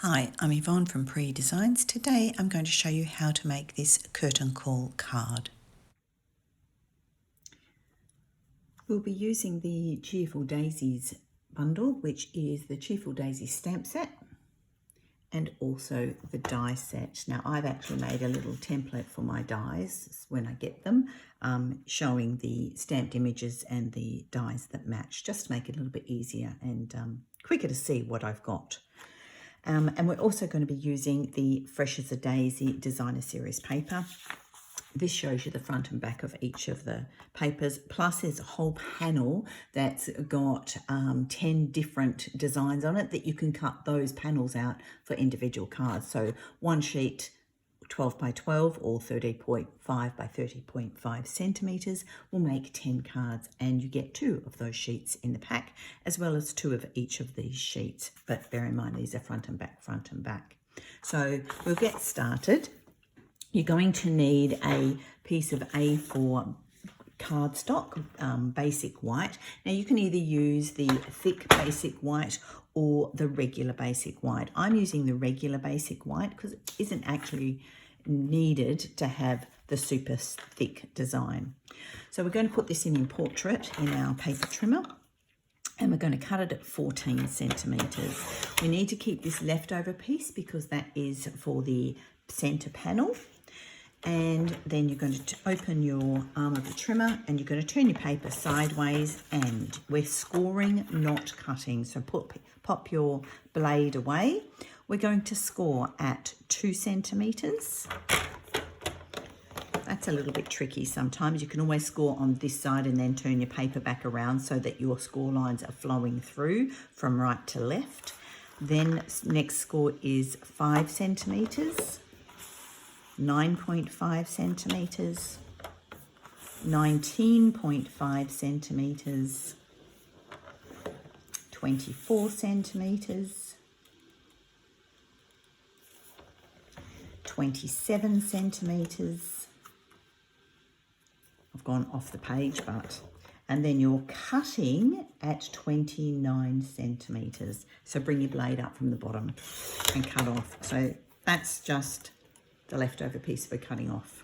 Hi, I'm Yvonne from Pree Designs. Today I'm going to show you how to make this curtain call card. We'll be using the Cheerful Daisies bundle, which is the Cheerful Daisies stamp set and also the die set. Now I've actually made a little template for my dies when I get them, showing the stamped images and the dies that match, just to make it a little bit easier and quicker to see what I've got. And we're also going to be using the Fresh as a Daisy Designer Series paper. This shows you the front and back of each of the papers, plus there's a whole panel that's got 10 different designs on it that you can cut those panels out for individual cards. So one sheet, 12 by 12 or 30.5 by 30.5 centimeters will make 10 cards, and you get 2 of those sheets in the pack, as well as 2 of each of these sheets. But bear in mind, these are front and back, front and back. So we'll get started. You're going to need a piece of A4 cardstock, basic white. Now you can either use the thick basic white or the regular basic white. I'm using the regular basic white because it isn't actually needed to have the super thick design. So we're going to put this in portrait in our paper trimmer, and we're going to cut it at 14 centimeters. We need to keep this leftover piece because that is for the center panel. And then you're going to open your arm of the trimmer and you're going to turn your paper sideways, and we're scoring, not cutting. So pop your blade away. We're going to score at 2 centimeters. That's a little bit tricky sometimes. You can always score on this side and then turn your paper back around so that your score lines are flowing through from right to left. Then next score is 5 centimeters. 9.5 centimeters, 19.5 centimeters, 24 centimeters, 27 centimeters. I've gone off the page, and then you're cutting at 29 centimeters. So bring your blade up from the bottom and cut off. So that's just the leftover piece we're cutting off.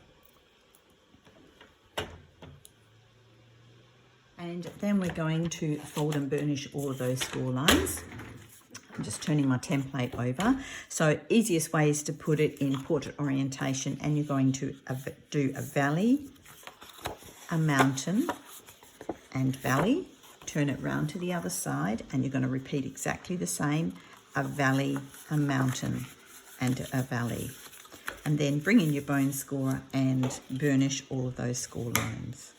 And then we're going to fold and burnish all of those score lines. I'm just turning my template over. So easiest way is to put it in portrait orientation, and you're going to do a valley, a mountain, and valley. Turn it round to the other side, and you're going to repeat exactly the same, a valley, a mountain, and a valley. And then bring in your bone scorer and burnish all of those score lines.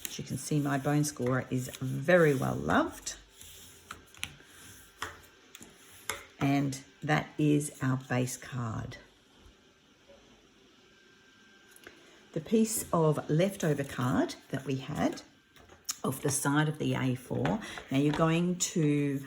As you can see, my bone scorer is very well loved. And that is our base card. The piece of leftover card that we had off the side of the A4, now you're going to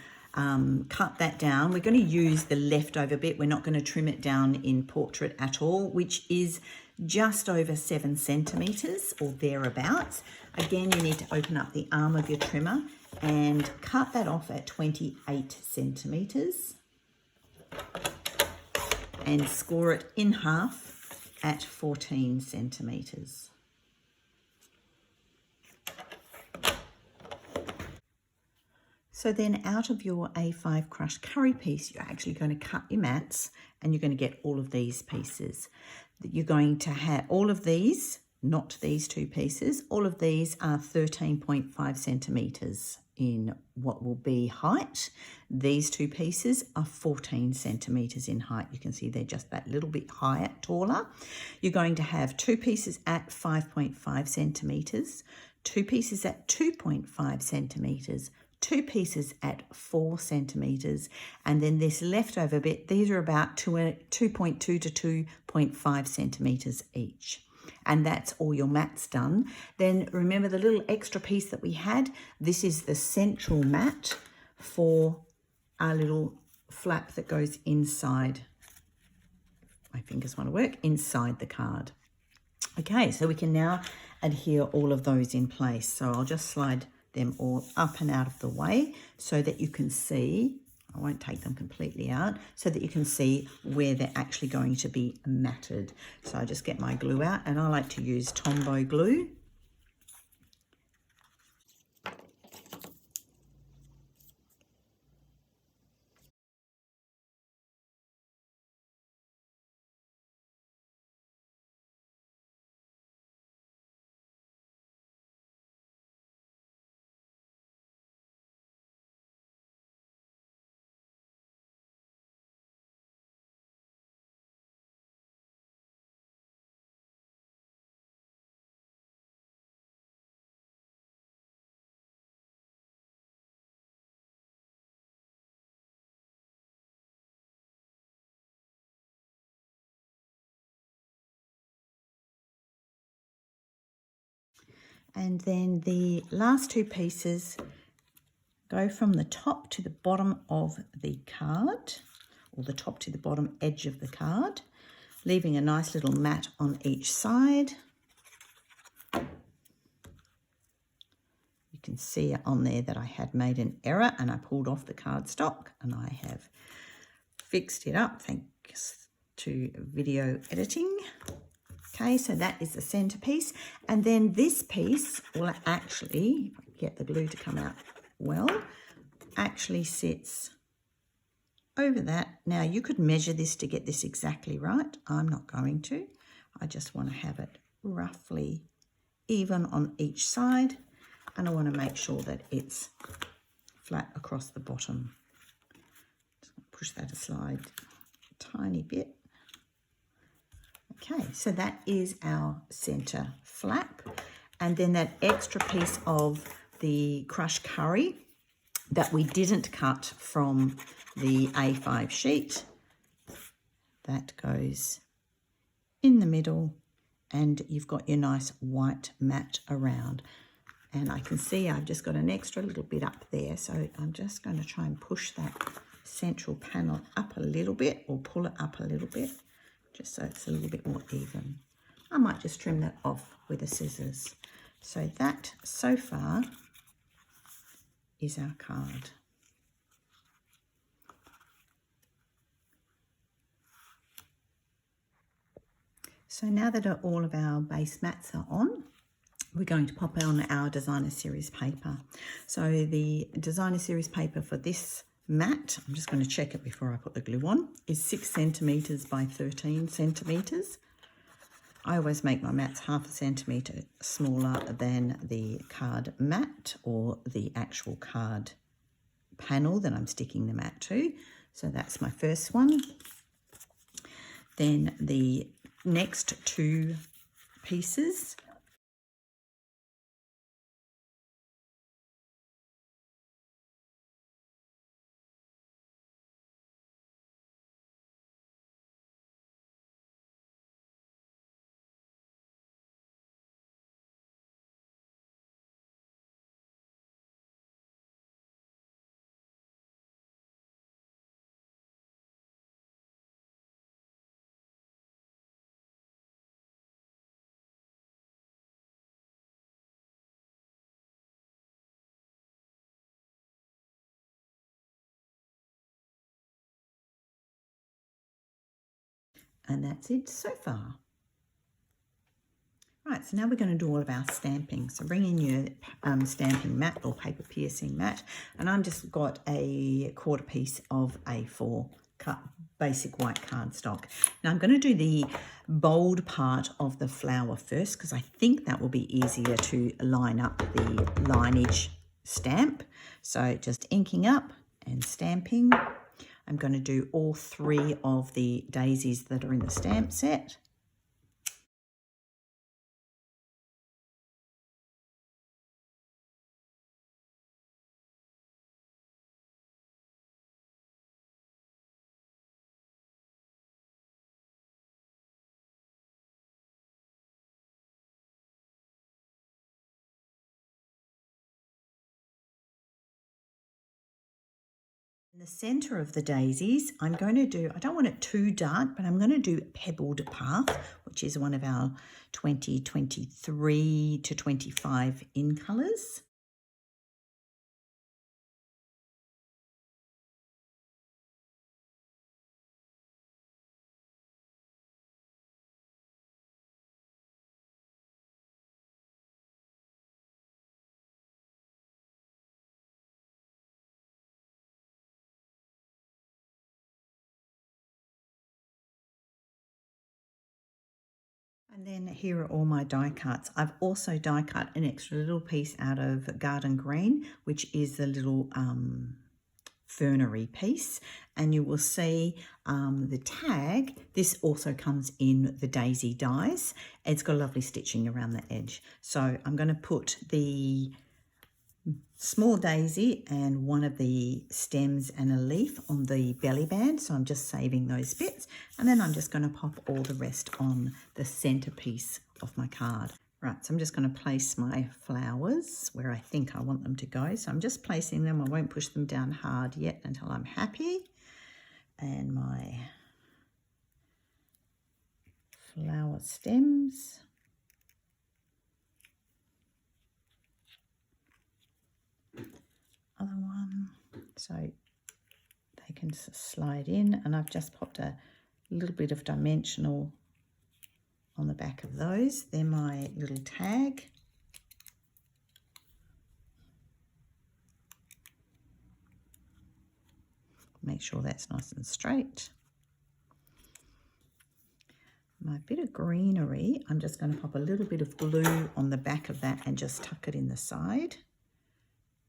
cut that down. We're going to use the leftover bit. We're not going to trim it down in portrait at all, which is just over 7 centimeters or thereabouts. Again, you need to open up the arm of your trimmer and cut that off at 28 centimeters and score it in half at 14 centimeters. So then out of your A5 crushed curry piece, you're actually going to cut your mats, and you're going to get all of these pieces. You're going to have all of these, not these 2 pieces, all of these are 13.5 centimeters in what will be height. These 2 pieces are 14 centimeters in height. You can see they're just that little bit higher, taller. You're going to have 2 pieces at 5.5 centimeters, 2 pieces at 2.5 centimeters, 2 pieces at 4 centimeters, and then this leftover bit, these are about 2.2 to 2.5 centimeters each. And that's all your mats done. Then remember the little extra piece that we had? This is the central mat for our little flap that goes inside. My fingers want to work, inside the card. Okay, so we can now adhere all of those in place. So I'll just slide them all up and out of the way so that you can see I won't take them completely out so that you can see where they're actually going to be matted. So I just get my glue out, and I like to use Tombow glue. And then the last two pieces go from the top to the bottom of the card, or the top to the bottom edge of the card, leaving a nice little mat on each side. You can see on there that I had made an error and I pulled off the cardstock, and I have fixed it up thanks to video editing. Okay, so that is the centerpiece. And then this piece will actually, if I get the glue to come out well, actually sits over that. Now you could measure this to get this exactly right. I'm not going to. I just want to have it roughly even on each side, and I want to make sure that it's flat across the bottom. Just push that aside a tiny bit. Okay, so that is our center flap. And then that extra piece of the crushed curry that we didn't cut from the A5 sheet, that goes in the middle, and you've got your nice white mat around. And I can see I've just got an extra little bit up there, so I'm just going to try and push that central panel up a little bit, or pull it up a little bit, just so it's a little bit more even. I might just trim that off with the scissors. So that, so far, is our card. So now that all of our base mats are on, we're going to pop on our designer series paper. So the designer series paper for this mat, I'm just going to check it before I put the glue on, is 6 centimetres by 13 centimetres. I always make my mats 1/2 centimetre smaller than the card mat, or the actual card panel that I'm sticking the mat to. So that's my first one. Then the next two pieces, and that's it so far. Right, so now we're going to do all of our stamping. So bring in your stamping mat or paper piercing mat, and I've just got a 1/4 piece of A4 cut basic white cardstock. Now I'm going to do the bold part of the flower first, because I think that will be easier to line up the lineage stamp. So just inking up and stamping. I'm going to do all 3 of the daisies that are in the stamp set. In the centre of the daisies, I'm going to do, I don't want it too dark, but I'm going to do Pebbled Path, which is one of our 2023 to 25 in colours. And then here are all my die cuts. I've also die cut an extra little piece out of Garden Green, which is the little fernery piece, and you will see the tag. This also comes in the daisy dies. It's got lovely stitching around the edge. So I'm going to put the small daisy and one of the stems and a leaf on the belly band, so I'm just saving those bits, and then I'm just going to pop all the rest on the centerpiece of my card. Right, so I'm just going to place my flowers where I think I want them to go. So I'm just placing them. I won't push them down hard yet until I'm happy. And my flower stems. Other one. So they can slide in. And I've just popped a little bit of dimensional on the back of those. They're my little tag. Make sure that's nice and straight. My bit of greenery, I'm just going to pop a little bit of glue on the back of that and just tuck it in the side.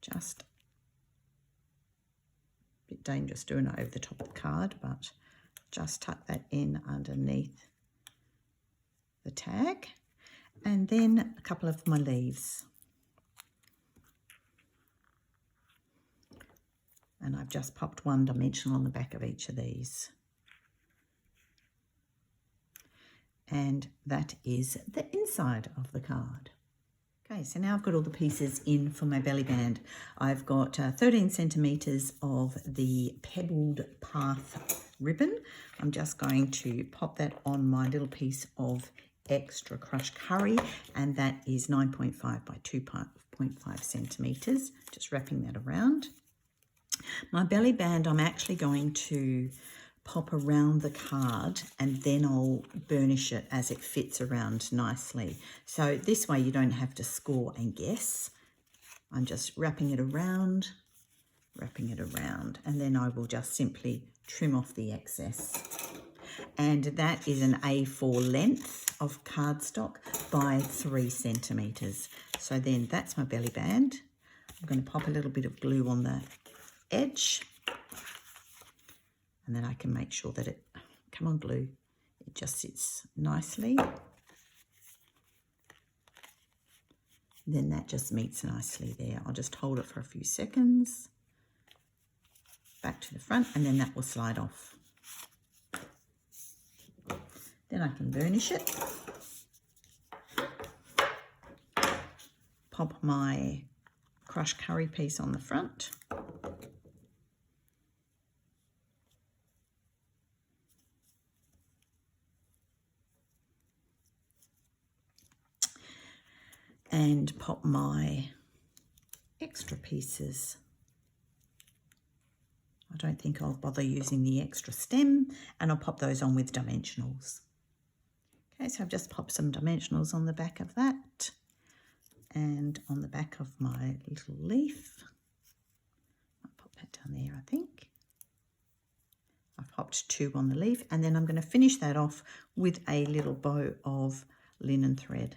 Just a bit dangerous doing it over the top of the card, but just tuck that in underneath the tag. And then a couple of my leaves. And I've just popped one dimensional on the back of each of these. And that is the inside of the card. Okay, so now I've got all the pieces in for my belly band. I've got 13 centimetres of the Pebbled Path ribbon. I'm just going to pop that on my little piece of extra crushed curry, and that is 9.5 by 2.5 centimetres. Just wrapping that around. My belly band, I'm actually going to pop around the card and then I'll burnish it as it fits around nicely. So this way you don't have to score and guess. I'm just wrapping it around, and then I will just simply trim off the excess. And that is an A4 length of cardstock by 3 centimetres. So then that's my belly band. I'm going to pop a little bit of glue on the edge, and then I can make sure that it, come on glue, it just sits nicely. Then that just meets nicely there. I'll just hold it for a few seconds, back to the front, and then that will slide off. Then I can burnish it. Pop my crushed curry piece on the front. And pop my extra pieces. I don't think I'll bother using the extra stem, and I'll pop those on with dimensionals. Okay, so I've just popped some dimensionals on the back of that and on the back of my little leaf. I'll pop that down there, I think. I've popped 2 on the leaf, and then I'm going to finish that off with a little bow of linen thread.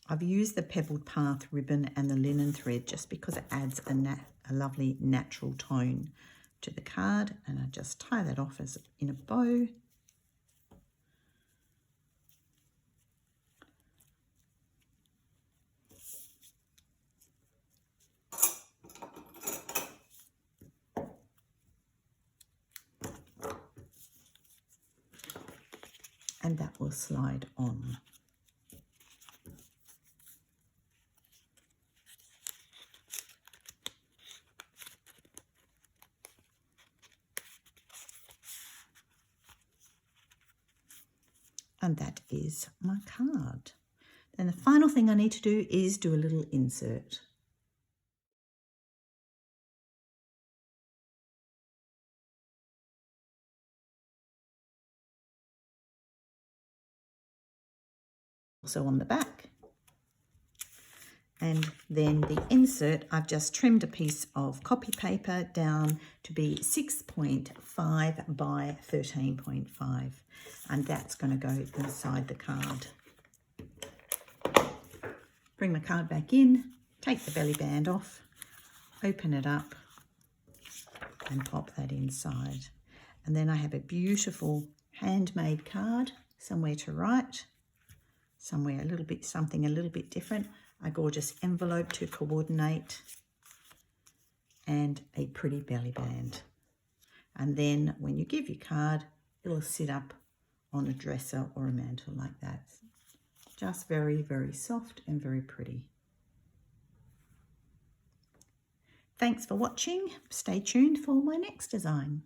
I've used the Pebbled Path ribbon and the linen thread just because it adds a lovely natural tone to the card, and I just tie that off as in a bow. And that will slide on. And that is my card. Then the final thing I need to do is do a little insert. Also on the back. And then the insert, I've just trimmed a piece of copy paper down to be 6.5 by 13.5. And that's going to go inside the card. Bring the card back in, take the belly band off, open it up and pop that inside. And then I have a beautiful handmade card, somewhere to write, somewhere a little bit, something a little bit different, a gorgeous envelope to coordinate, and a pretty belly band. And then when you give your card, it'll sit up on a dresser or a mantle like that. Just very, very soft and very pretty. Thanks for watching. Stay tuned for my next design.